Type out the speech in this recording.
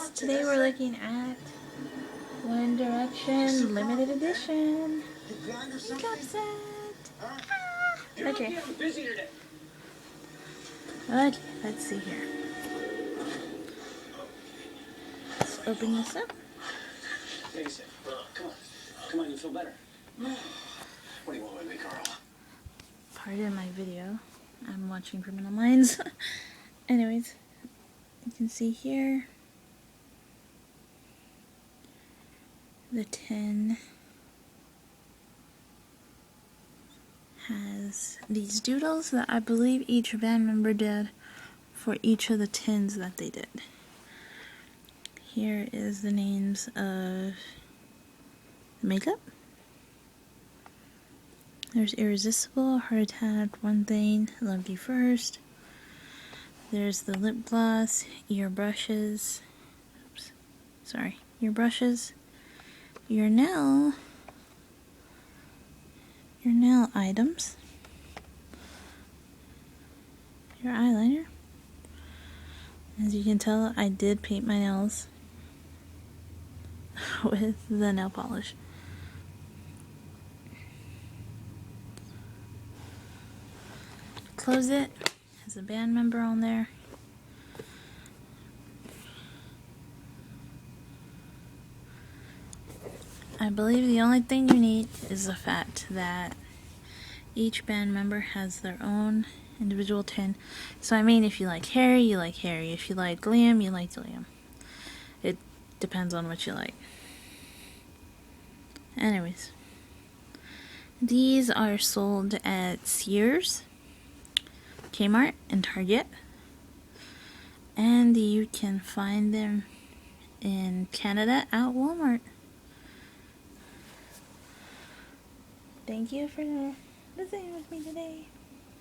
guys, today we're looking at One Direction limited edition cup set. Okay. Okay, let's see here. Let's open this up. Come on, you feel better. What do you want with me, Carl? Pardon my video. I'm watching Criminal Minds. Anyways, you can see here the tin has these doodles that I believe each band member did for each of the tins that they did. Here is the names of the makeup. There's Irresistible, Heart Attack, One Thing, Loved You First. There's the lip gloss, ear brushes, ear brushes, your nail items, your eyeliner. As you can tell, I did paint my nails with the nail polish. Close it. Has a band member on there. I believe the only thing you need is the fact that each band member has their own individual tin. So I mean, if you like Harry, you like Harry. If you like Liam, you like Liam. It depends on what you like. Anyways, these are sold at Sears, Kmart, and Target. And you can find them in Canada at Walmart. Thank you for listening with me today.